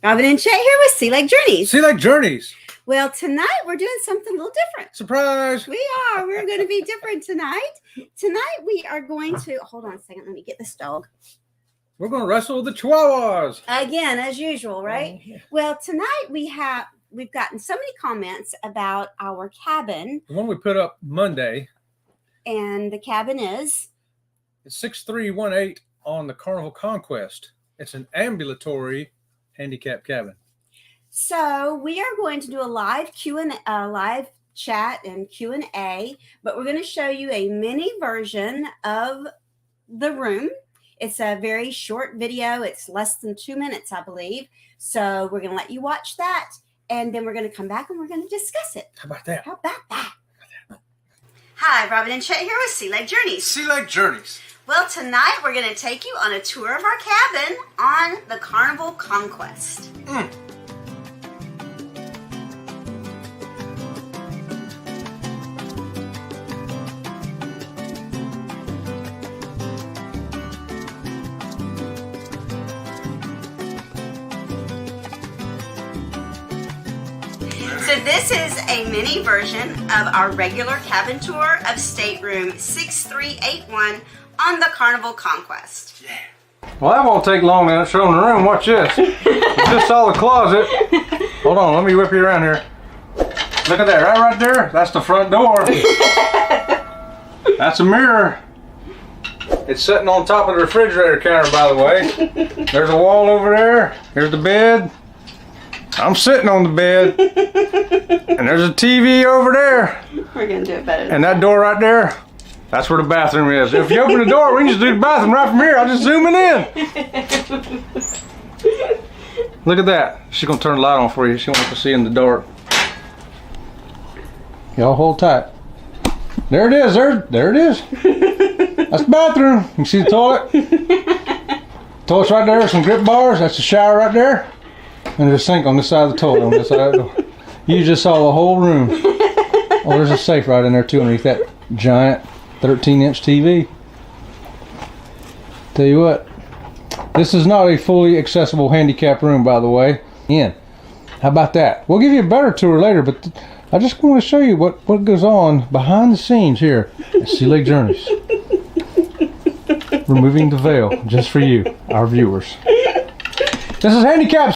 Robin and Chet here with Sea Lake Journeys. Sea Lake Journeys. Well, tonight we're doing something a little different. Surprise. We are. We're going to be different tonight. Tonight we are going to, hold on a second, let me get this dog. We're going to wrestle with the Chihuahuas. Again, as usual, right? Oh, yeah. Well, tonight we've gotten so many comments about our cabin. The one we put up Monday. And the cabin is? It's 6318 on the Carnival Conquest. It's an ambulatory handicap cabin. So we are going to do a live live chat and Q&A, but we're going to show you a mini version of the room. It's a very short video. It's less than 2 minutes, I believe. So we're going to let you watch that, and then we're going to come back and we're going to discuss it. How about that? How about that? Hi, Robin and Chet here with Sea Lake Journeys. Sea Lake Journeys. Well, tonight we're going to take you on a tour of our cabin on the Carnival Conquest. So this is a mini version of our regular cabin tour of stateroom 6381 on the Carnival Conquest. Yeah. Well, that won't take long to show them the room. Watch this. You just saw the closet. Hold on, let me whip you around here. Look at that, right there. That's the front door. That's a mirror. It's sitting on top of the refrigerator counter, by the way. There's a wall over there. Here's the bed. I'm sitting on the bed. And there's a TV over there. We're going to do it better. And that door right there, that's where the bathroom is. If you open the door, we can just do the bathroom right from here. I'll just zoom it in. Look at that. She's going to turn the light on for you. She wants to see in the dark. Y'all hold tight. There it is. There it is. That's the bathroom. You can see the toilet. Toilet's right there. Some grip bars. That's the shower right there. And there's a sink on this side of the toilet. On this side of the door. You just saw the whole room. Oh, there's a safe right in there too underneath that giant 13-inch TV. Tell you what, this is not a fully accessible handicap room, by the way. How about that? We'll give you a better tour later, but I just want to show you what goes on behind the scenes here at Sea Lake Journeys. Removing the veil just for you, our viewers. This is handicap.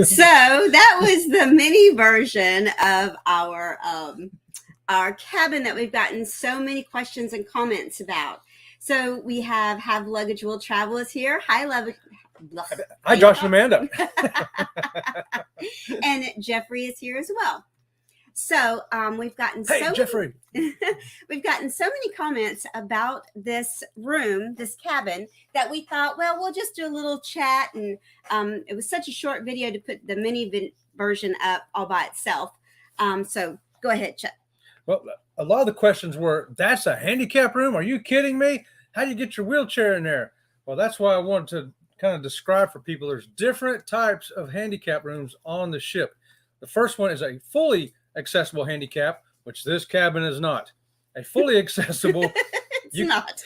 So that was the mini version of our cabin that we've gotten so many questions and comments about. So we have Luggage Will Travel is here. Hi, Luggage. Hi, Josh and Amanda. And Jeffrey is here as well. So we've gotten Jeffrey. We've gotten so many comments about this room, this cabin, that we thought, well, we'll just do a little chat. And it was such a short video to put the mini version up all by itself. So go ahead, Chuck. Well, a lot of the questions were, that's a handicap room? Are you kidding me? How do you get your wheelchair in there? Well, that's why I wanted to kind of describe for people, there's different types of handicap rooms on the ship. The first one is a fully accessible handicap, which this cabin is not. A fully accessible not.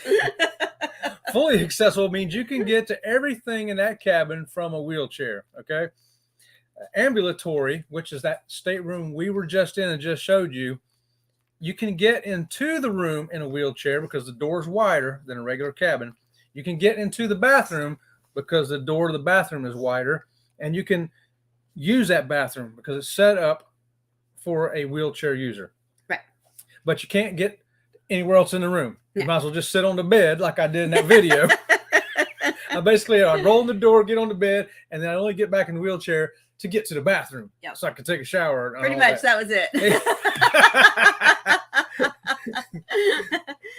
Fully accessible means you can get to everything in that cabin from a wheelchair. Okay. Ambulatory, which is that stateroom we were just in and just showed you, you can get into the room in a wheelchair because the door is wider than a regular cabin. You can get into the bathroom because the door to the bathroom is wider, and you can use that bathroom because it's set up for a wheelchair user. Right. But you can't get anywhere else in the room. You might as well just sit on the bed like I did in that video. I roll in the door, get on the bed, and then I only get back in the wheelchair to get to the bathroom. Yep. So I can take a shower. Pretty much that was it.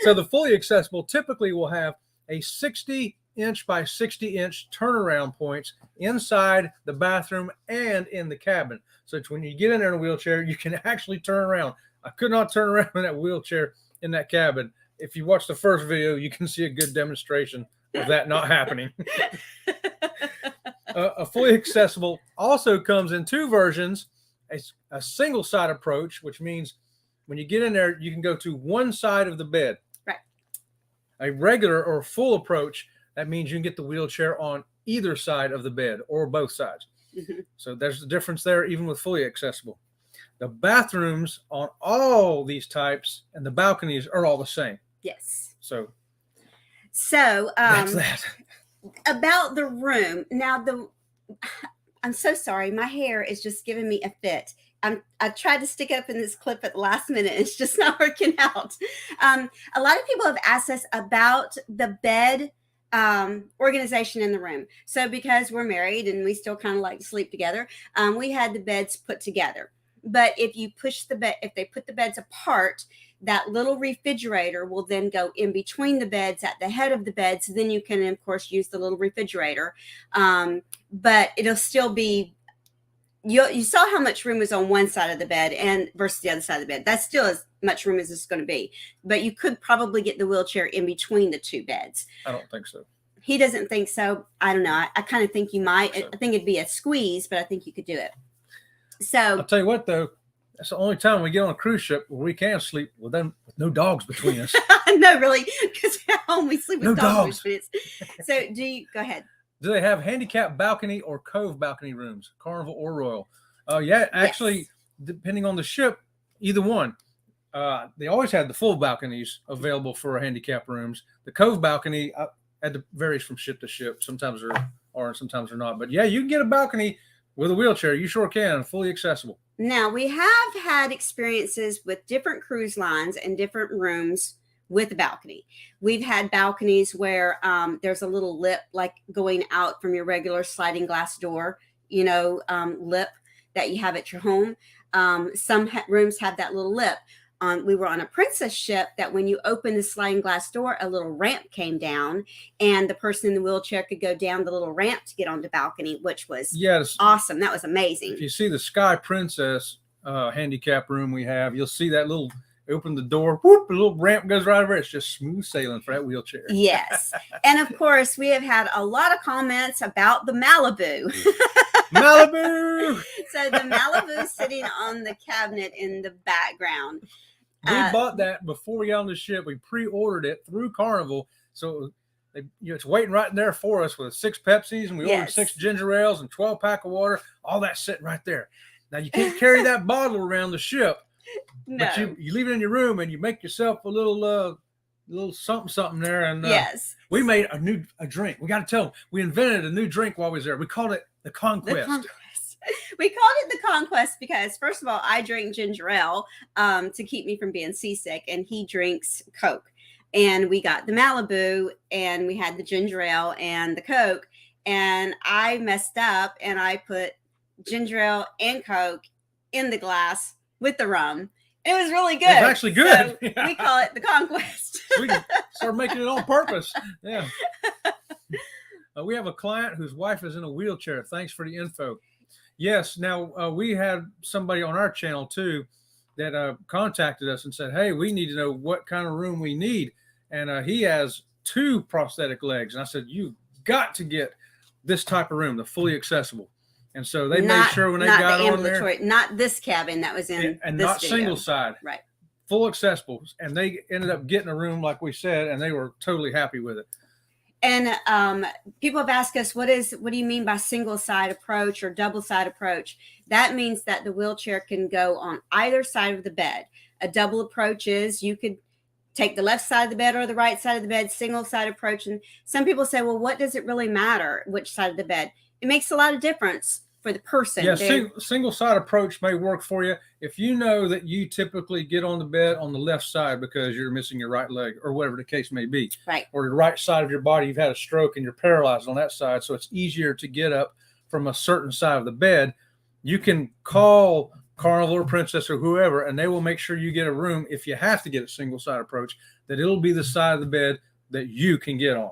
So the fully accessible typically will have a 60-inch by 60-inch turnaround points inside the bathroom and in the cabin. So it's when you get in there in a wheelchair, you can actually turn around. I could not turn around in that wheelchair in that cabin. If you watch the first video, you can see a good demonstration of that not happening. A fully accessible also comes in two versions, a single side approach, which means when you get in there, you can go to one side of the bed. Right. A regular or full approach, that means you can get the wheelchair on either side of the bed or both sides. Mm-hmm. So there's the difference there, even with fully accessible. The bathrooms on all these types and the balconies are all the same. Yes. So that's that. About the room. Now, I'm so sorry. My hair is just giving me a fit. I tried to stick it up in this clip at the last minute. It's just not working out. A lot of people have asked us about the bed organization in the room. So because we're married and we still kind of like to sleep together, we had the beds put together. But if you push the bed, if they put the beds apart, that little refrigerator will then go in between the beds at the head of the beds. Then you can, of course, use the little refrigerator. But it'll still be, you saw how much room was on one side of the bed and versus the other side of the bed. That's still as much room as it's going to be. But you could probably get the wheelchair in between the two beds. I don't think so. He doesn't think so. I don't know. I kind of think you might. So. I think it'd be a squeeze, but I think you could do it. So I'll tell you what, though, that's the only time we get on a cruise ship where we can sleep with them with no dogs between us. No, really, because at home we sleep with No dogs. dogs. So go ahead. Do they have handicap balcony or cove balcony rooms, Carnival or Royal? Yeah, actually, yes. Depending on the ship, either one. They always had the full balconies available for handicap rooms. The cove balcony varies from ship to ship. Sometimes there are and sometimes they're not. But yeah, you can get a balcony with a wheelchair. You sure can, fully accessible. Now, we have had experiences with different cruise lines and different rooms with a balcony. We've had balconies where there's a little lip like going out from your regular sliding glass door, lip that you have at your home. Some rooms have that little lip. We were on a princess ship that when you open the sliding glass door, a little ramp came down and the person in the wheelchair could go down the little ramp to get on the balcony, which was awesome. That was amazing. If you see the Sky Princess handicap room we have, you'll see that little, open the door, whoop, a little ramp goes right over. It's just smooth sailing for that wheelchair. Yes. And of course, we have had a lot of comments about the Malibu. Malibu! So the Malibu sitting on the cabinet in the background. We bought that before we got on the ship. We pre-ordered it through Carnival. So it's waiting right there for us with 6 Pepsis, and we ordered 6 ginger ales and 12-pack of water. All that sitting right there. Now, you can't carry that bottle around the ship. No. But you leave it in your room and you make yourself a little something there. And yes, we made a drink. We got to tell them we invented a new drink while we was there. We called it the Conquest. We called it the Conquest because, first of all, I drink ginger ale to keep me from being seasick, and he drinks Coke. And we got the Malibu, and we had the ginger ale and the Coke. And I messed up, and I put ginger ale and Coke in the glass with the rum. It was really good. It's actually good. So we call it the Conquest. We can start making it on purpose. Yeah. We have a client whose wife is in a wheelchair. Thanks for the info. Yes. Now, we had somebody on our channel, too, that contacted us and said, hey, we need to know what kind of room we need. And he has 2 prosthetic legs. And I said, you've got to get this type of room, the fully accessible. And so they made sure when they got on there. Not this cabin that was in and this not video. Single side. Right. Full accessible. And they ended up getting a room, like we said, and they were totally happy with it. And people have asked us, what do you mean by single side approach or double side approach? That means that the wheelchair can go on either side of the bed. A double approach is you could take the left side of the bed or the right side of the bed, single side approach. And some people say, well, what does it really matter which side of the bed? It makes a lot of difference for the person. Yeah, single side approach may work for you if you know that you typically get on the bed on the left side because you're missing your right leg or whatever the case may be. Right. Or the right side of your body, you've had a stroke and you're paralyzed on that side, so it's easier to get up from a certain side of the bed. You can call Carnival or Princess or whoever, and they will make sure you get a room if you have to get a single side approach, that it'll be the side of the bed that you can get on.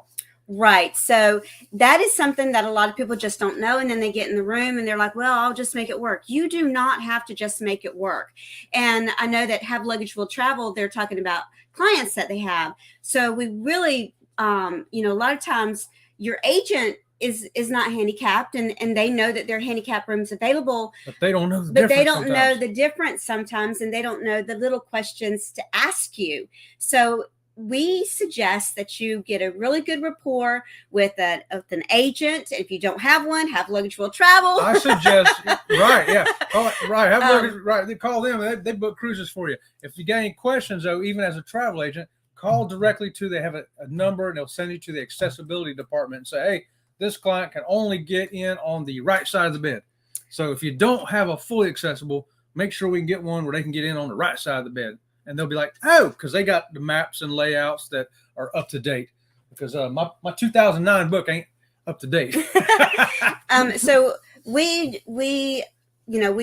Right. So that is something that a lot of people just don't know. And then they get in the room and they're like, well, I'll just make it work. You do not have to just make it work. And I know that Have Luggage Will Travel, they're talking about clients that they have. So we really, a lot of times your agent is not handicapped and they know that there are handicap rooms available. But they don't know the difference. But they don't know the difference sometimes, and they don't know the little questions to ask you. So we suggest that you get a really good rapport with an agent. If you don't have one, have Luggage Will Travel. I suggest, right, yeah, right, have luggage, right. They call them. They book cruises for you. If you got any questions, though, even as a travel agent, call directly to. They have a number, and they'll send you to the accessibility department and say, "Hey, this client can only get in on the right side of the bed." So if you don't have a fully accessible, make sure we can get one where they can get in on the right side of the bed. And they'll be like, oh, because they got the maps and layouts that are up to date. Because my 2009 book ain't up to date. So we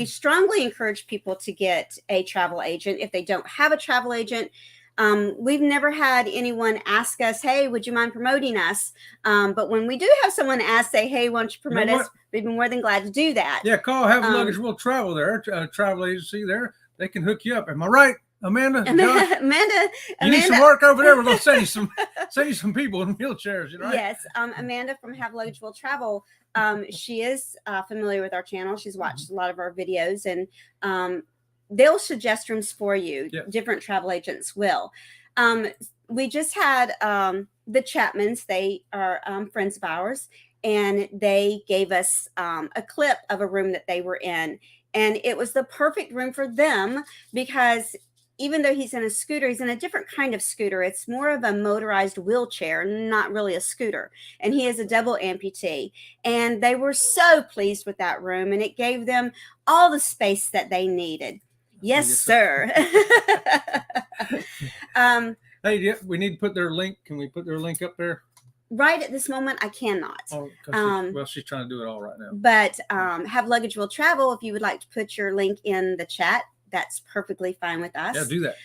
strongly encourage people to get a travel agent if they don't have a travel agent. We've never had anyone ask us, hey, would you mind promoting us? But when we do have someone ask, say, hey, why don't you promote us? We'd be more than glad to do that. Yeah, call Have Luggage Will Travel there, travel agency there. They can hook you up. Am I right, Amanda? Amanda, you need some work over there. We're going to send you some people in wheelchairs. You know, right? Yes. Amanda from Have Luggage Will Travel. She is familiar with our channel. She's watched a lot of our videos, and they'll suggest rooms for you. Yep. Different travel agents will. We just had the Chapmans. They are friends of ours, and they gave us a clip of a room that they were in, and it was the perfect room for them because even though he's in a scooter, he's in a different kind of scooter. It's more of a motorized wheelchair, not really a scooter. And he is a double amputee. And they were so pleased with that room, and it gave them all the space that they needed. Yes, sir. Hey, we need to put their link. Can we put their link up there? Right at this moment, I cannot. Oh, she's trying to do it all right now. But Have Luggage Will Travel, if you would like to put your link in the chat, that's perfectly fine with us. Yeah, do that.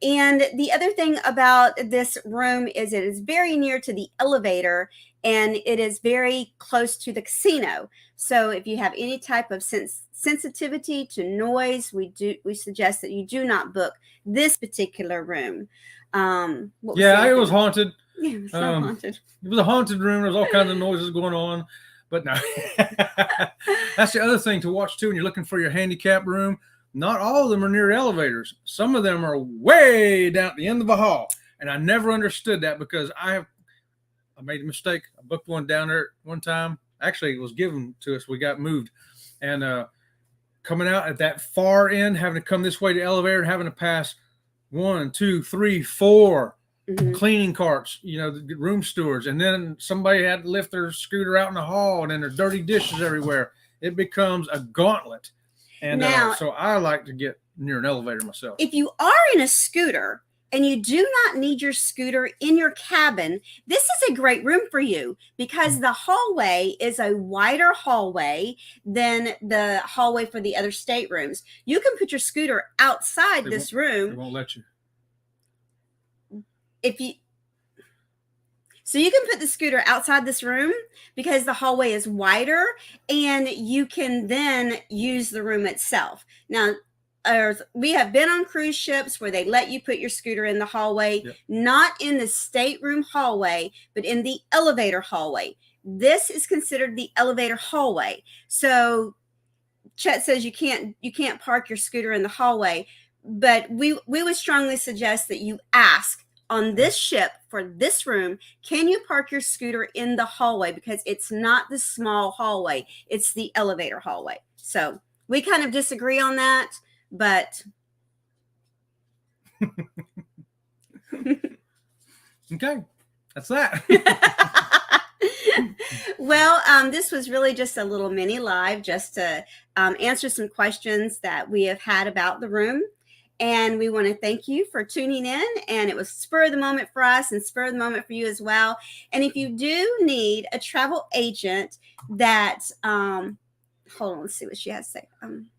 And the other thing about this room is it is very near to the elevator, and it is very close to the casino. So if you have any type of sensitivity to noise, we suggest that you do not book this particular room. It was haunted. Yeah, it was so haunted. It was a haunted room. There's all kinds of noises going on. But no. That's the other thing to watch too when you're looking for your handicap room. Not all of them are near elevators. Some of them are way down at the end of the hall. And I never understood that because I made a mistake. I booked one down there one time. Actually, it was given to us. We got moved. And coming out at that far end, having to come this way to the elevator, and having to pass 1, 2, 3, 4 cleaning carts, the room stewards. And then somebody had to lift their scooter out in the hall, and then there's dirty dishes everywhere. It becomes a gauntlet. And now, so I like to get near an elevator myself. If you are in a scooter and you do not need your scooter in your cabin, this is a great room for you because the hallway is a wider hallway than the hallway for the other staterooms. You can put your scooter outside this room. They won't let you. So you can put the scooter outside this room because the hallway is wider, and you can then use the room itself. Now, we have been on cruise ships where they let you put your scooter in the hallway, not in the stateroom hallway, but in the elevator hallway. This is considered the elevator hallway. So Chet says you can't park your scooter in the hallway, but we would strongly suggest that you ask on this ship for this room, can you park your scooter in the hallway? Because it's not the small hallway, it's the elevator hallway. So we kind of disagree on that, but okay, that's that. Well, this was really just a little mini live just to answer some questions that we have had about the room. And we want to thank you for tuning in. And it was spur of the moment for us and spur of the moment for you as well. And if you do need a travel agent that, hold on, let's see what she has to say.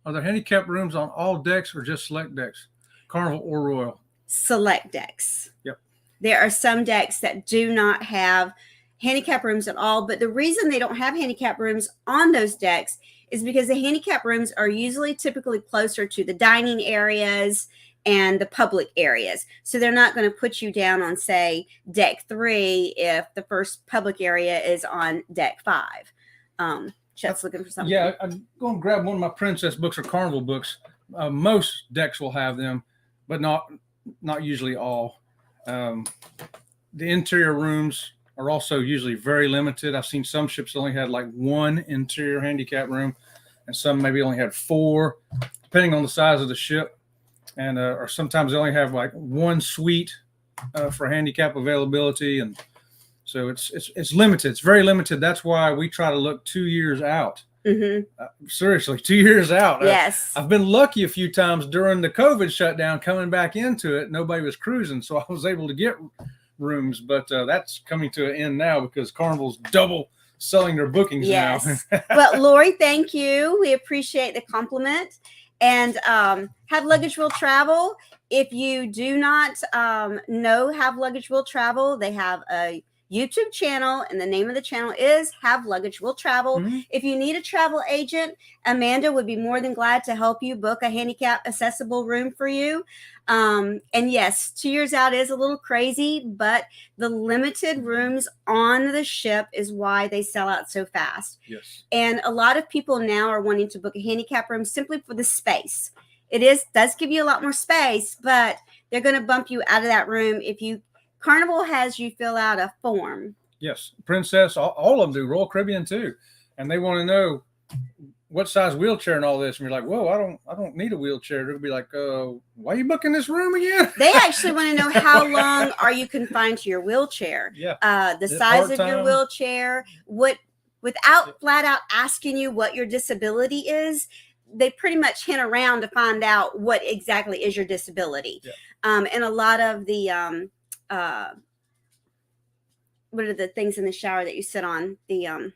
Are there handicap rooms on all decks or just select decks? Carnival or Royal? Select decks. Yep. There are some decks that do not have handicap rooms at all. But the reason they don't have handicap rooms on those decks is because the handicap rooms are usually typically closer to the dining areas and the public areas. So they're not going to put you down on, say, deck 3 if the first public area is on deck 5. Chet's looking for something. Yeah, I'm going to grab one of my Princess books or Carnival books. Most decks will have them, but not usually all. The interior rooms are also usually very limited. I've seen some ships only had like one interior handicap room, and some maybe only had 4, depending on the size of the ship. And or sometimes they only have like one suite for handicap availability, and so it's limited. It's very limited. That's why we try to look 2 years out. Seriously, 2 years out. Yes. I've been lucky a few times during the COVID shutdown coming back into it. Nobody was cruising, so I was able to get rooms, but that's coming to an end now because Carnival's double selling their bookings now. Well, Lori, thank you. We appreciate the compliment. And Have Luggage Will Travel. If you do not know Have Luggage Will Travel, they have a YouTube channel, and the name of the channel is Have Luggage Will Travel. If you need a travel agent, Amanda would be more than glad to help you book a handicap accessible room for you. And yes, 2 years out is a little crazy, but the limited rooms on the ship is why they sell out so fast. Yes. And a lot of people now are wanting to book a handicap room simply for the space. It does give you a lot more space, but they're going to bump you out of that room if you Carnival has you fill out a form. Yes, Princess, all of them do. Royal Caribbean too, and they want to know what size wheelchair and all this. And you're like, whoa, I don't need a wheelchair. They'll be like, why are you booking this room again? They actually want to know how long are you confined to your wheelchair. Yeah, the size of your wheelchair. Without flat out asking you what your disability is, they pretty much hint around to find out what exactly is your disability. Yeah. And a lot of the what are the things in the shower that you sit on? The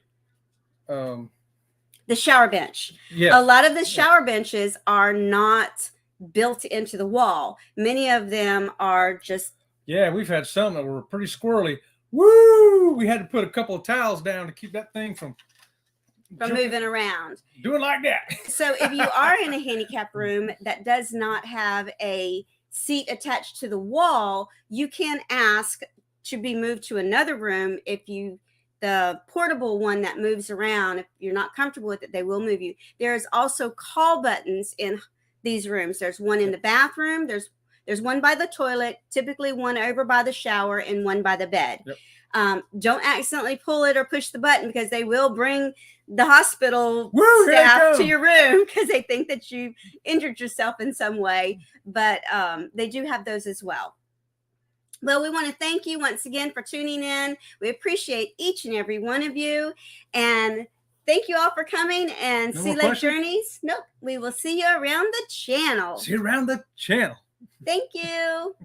shower bench. Yeah. A lot of the shower benches are not built into the wall. Many of them are just. Yeah, we've had some that were pretty squirrely. Woo! We had to put a couple of towels down to keep that thing from moving around. Doing like that. So if you are in a handicap room that does not have a seat attached to the wall, you can ask to be moved to another room. If the portable one that moves around, if you're not comfortable with it, they will move you. There's also call buttons in these rooms. There's one in the bathroom. There's one by the toilet, typically one over by the shower, and one by the bed. Yep. Don't accidentally pull it or push the button, because they will bring the hospital staff to your room because they think that you injured yourself in some way. But they do have those as well. Well, we want to thank you once again for tuning in. We appreciate each and every one of you. And thank you all for coming. And Sea Lake Journeys. Nope. We will see you around the channel. See you around the channel. Thank you.